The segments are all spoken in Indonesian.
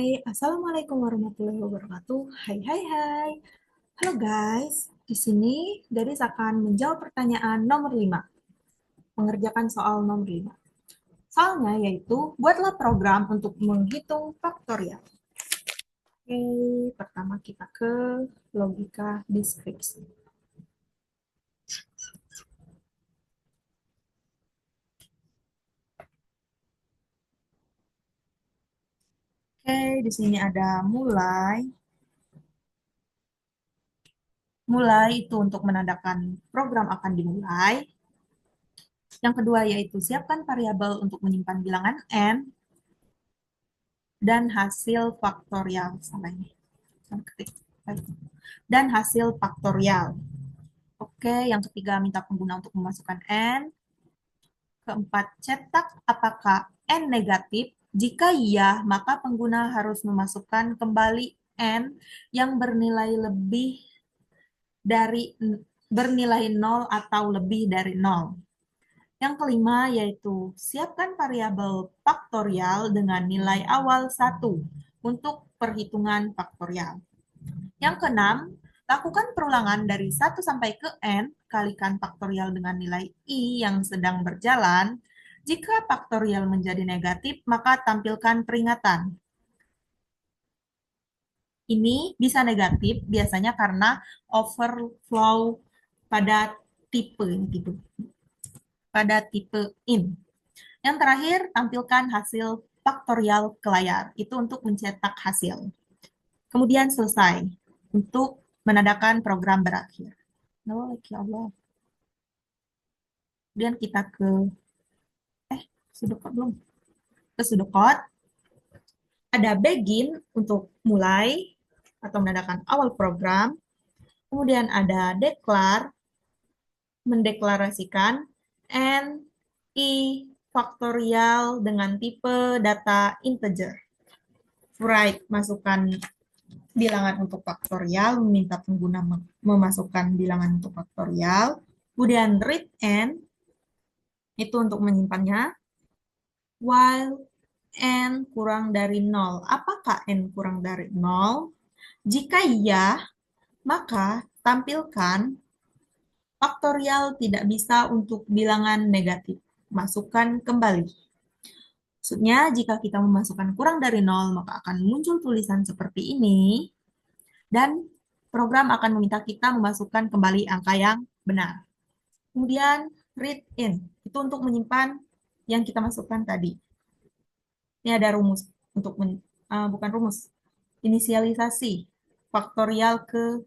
Assalamualaikum warahmatullahi wabarakatuh. Hai, hai, hai. Halo guys, di sini Gadis akan menjawab pertanyaan nomor 5, mengerjakan soal nomor 5. Soalnya yaitu, buatlah program untuk menghitung faktorial. Oke, pertama kita ke logika deskripsi. Oke, di sini ada mulai. Mulai itu untuk menandakan program akan dimulai. Yang kedua yaitu siapkan variabel untuk menyimpan bilangan n dan hasil faktorial. Salah ini. Ketik. Dan hasil faktorial. Oke, yang ketiga minta pengguna untuk memasukkan n. Keempat, cetak apakah n negatif. Jika iya, maka pengguna harus memasukkan kembali n yang bernilai lebih dari bernilai 0 atau lebih dari 0. Yang kelima yaitu siapkan variabel faktorial dengan nilai awal 1 untuk perhitungan faktorial. Yang keenam, lakukan perulangan dari 1 sampai ke n, kalikan faktorial dengan nilai i yang sedang berjalan. Jika faktorial menjadi negatif, maka tampilkan peringatan. Ini bisa negatif biasanya karena overflow pada tipe gitu, pada tipe in. Yang terakhir, tampilkan hasil faktorial ke layar. Itu untuk mencetak hasil. Kemudian selesai untuk menandakan program berakhir. Oh, ya Allah. Kemudian kita ke pseudocode belum? Ke pseudocode. Ada begin untuk mulai atau menandakan awal program. Kemudian ada declare, mendeklarasikan, and i faktorial dengan tipe data integer. Write, masukkan bilangan untuk faktorial, meminta pengguna memasukkan bilangan untuk faktorial. Kemudian read n, itu untuk menyimpannya. While n kurang dari 0. Apakah n kurang dari 0? Jika iya, maka tampilkan faktorial tidak bisa untuk bilangan negatif. Masukkan kembali. Maksudnya, jika kita memasukkan kurang dari 0, maka akan muncul tulisan seperti ini. Dan program akan meminta kita memasukkan kembali angka yang benar. Kemudian, read in. Itu untuk menyimpan yang kita masukkan tadi. Ini ada rumus untuk bukan rumus, inisialisasi faktorial ke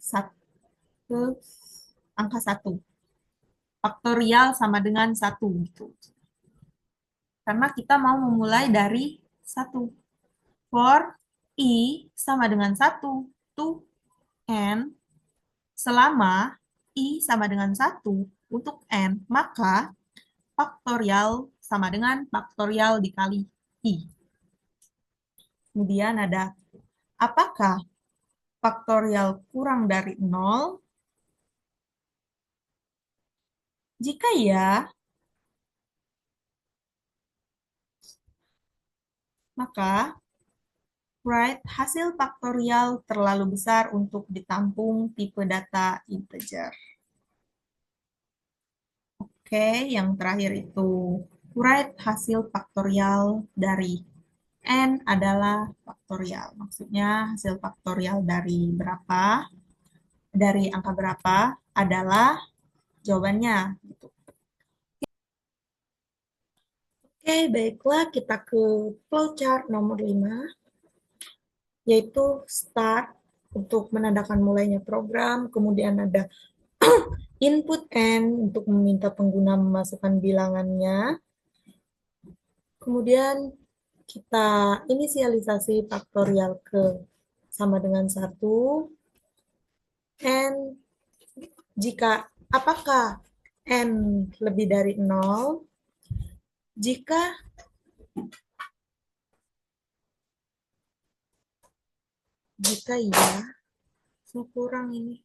angka 1. Faktorial sama dengan 1 gitu. Karena kita mau memulai dari 1. For i sama dengan 1 to n selama i sama dengan 1 untuk n, maka faktorial sama dengan faktorial dikali i. Kemudian ada apakah faktorial kurang dari 0? Jika ya, maka write hasil faktorial terlalu besar untuk ditampung tipe data integer. Oke, yang terakhir itu write hasil faktorial dari n adalah faktorial. Maksudnya hasil faktorial dari berapa, dari angka berapa adalah jawabannya. Gitu. Oke, baiklah kita ke flowchart nomor 5, yaitu start untuk menandakan mulainya program, kemudian ada input n untuk meminta pengguna memasukkan bilangannya, kemudian kita inisialisasi faktorial ke sama dengan 1, n jika apakah n lebih dari 0, jika iya, kurang ini,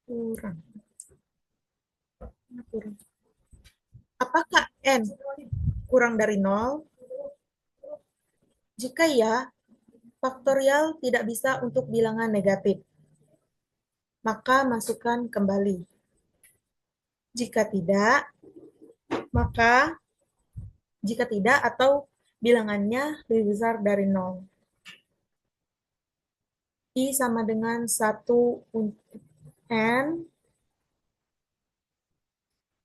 kurang. Apakah n kurang dari 0? Jika ya, faktorial tidak bisa untuk bilangan negatif, maka masukkan kembali. Jika tidak, maka jika tidak atau bilangannya lebih besar dari 0. I sama dengan 1 untuk N,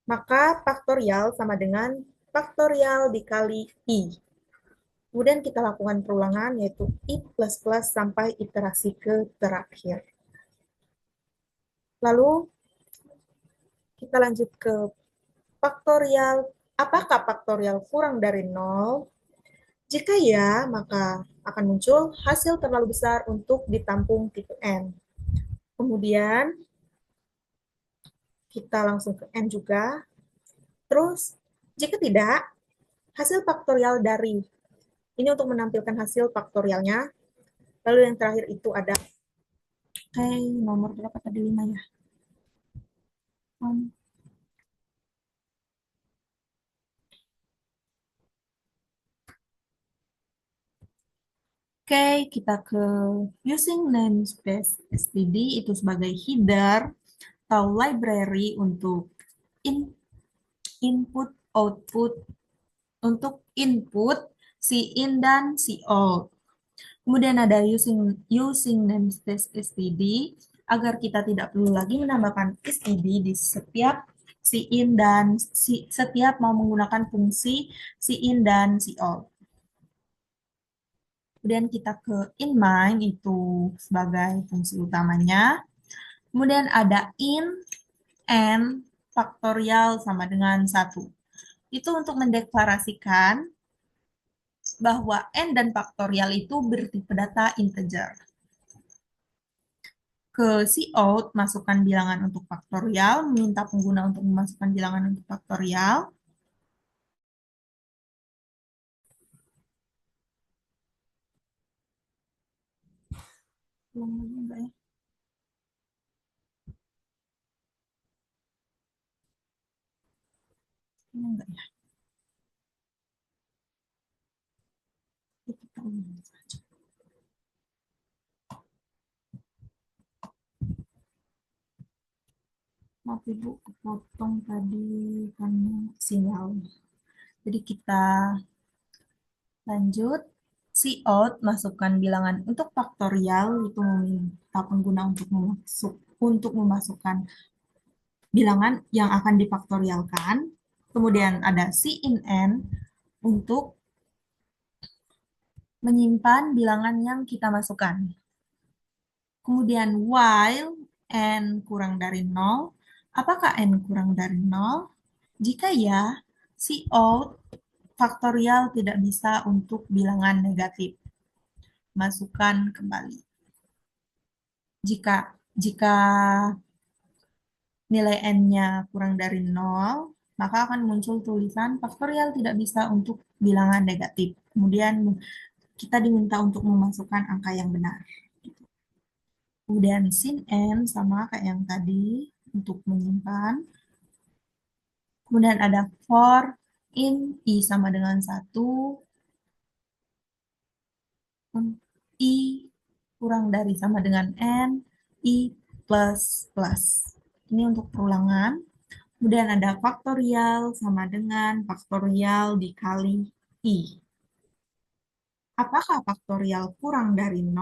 maka faktorial sama dengan faktorial dikali I. Kemudian kita lakukan perulangan, yaitu I plus plus sampai iterasi ke terakhir. Lalu kita lanjut ke faktorial. Apakah faktorial kurang dari 0? Jika ya, maka akan muncul hasil terlalu besar untuk ditampung tipe N. Kemudian kita langsung ke N juga. Terus, jika tidak, hasil faktorial dari. Ini untuk menampilkan hasil faktorialnya. Lalu yang terakhir itu ada, nomor berapa tadi, 5 ya? Oke, kita ke using namespace std itu sebagai header atau library untuk input output untuk input in dan out. Kemudian ada using namespace std agar kita tidak perlu lagi menambahkan std di setiap in dan setiap mau menggunakan fungsi in dan out. Kemudian kita ke inMine itu sebagai fungsi utamanya. Kemudian ada in n faktorial sama dengan 1. Itu untuk mendeklarasikan bahwa n dan faktorial itu bertipe data integer. Ke cout, masukkan bilangan untuk faktorial, meminta pengguna untuk memasukkan bilangan untuk faktorial. Enggak ya? Ini enggak ya? Kita ulang saja. Maaf Ibu, kepotong tadi karena sinyal. Jadi kita lanjut. Cout, masukkan bilangan untuk faktorial, itu meminta pengguna untuk memasukkan bilangan yang akan difaktorialkan. Kemudian ada in n untuk menyimpan bilangan yang kita masukkan. Kemudian while n kurang dari 0, apakah n kurang dari 0? Jika ya, cout faktorial tidak bisa untuk bilangan negatif. Masukkan kembali. Jika jika nilai n-nya kurang dari 0, maka akan muncul tulisan faktorial tidak bisa untuk bilangan negatif. Kemudian kita diminta untuk memasukkan angka yang benar. Kemudian sin n sama kayak yang tadi untuk menyimpan. Kemudian ada for in i sama dengan 1, i kurang dari sama dengan n, i plus plus. Ini untuk perulangan. Kemudian ada faktorial sama dengan faktorial dikali i. Apakah faktorial kurang dari 0?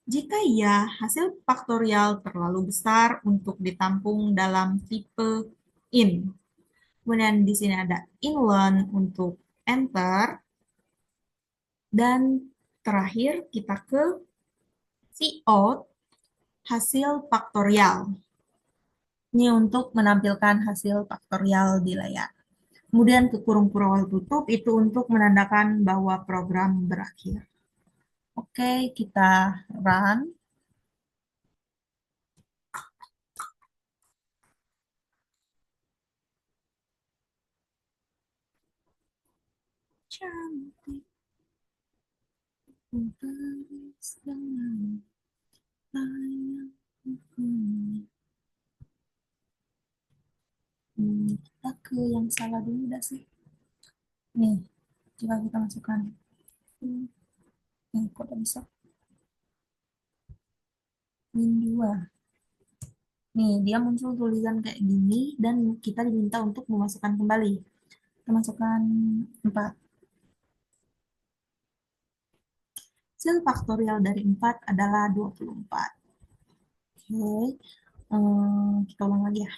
Jika iya, hasil faktorial terlalu besar untuk ditampung dalam tipe in. Kemudian di sini ada inline untuk enter. Dan terakhir kita ke cout hasil faktorial. Ini untuk menampilkan hasil faktorial di layar. Kemudian ke kurung kurung tutup itu untuk menandakan bahwa program berakhir. Oke, kita run. Cantik. Kita ke yang salah dulu dah sih. Nih, coba kita masukkan. Kok udah bisa min 2. Nih, dia muncul tulisan kayak gini dan kita diminta untuk memasukkan kembali. Kita masukkan 4. Hasil faktorial dari 4 adalah 24. Oke, kita ulang lagi ya.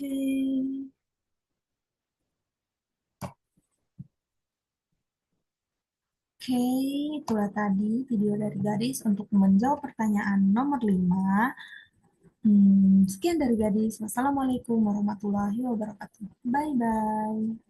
Oke, oke, itulah tadi video dari Gadis untuk menjawab pertanyaan nomor 5. Sekian dari Gadis. Wassalamualaikum warahmatullahi wabarakatuh. Bye-bye.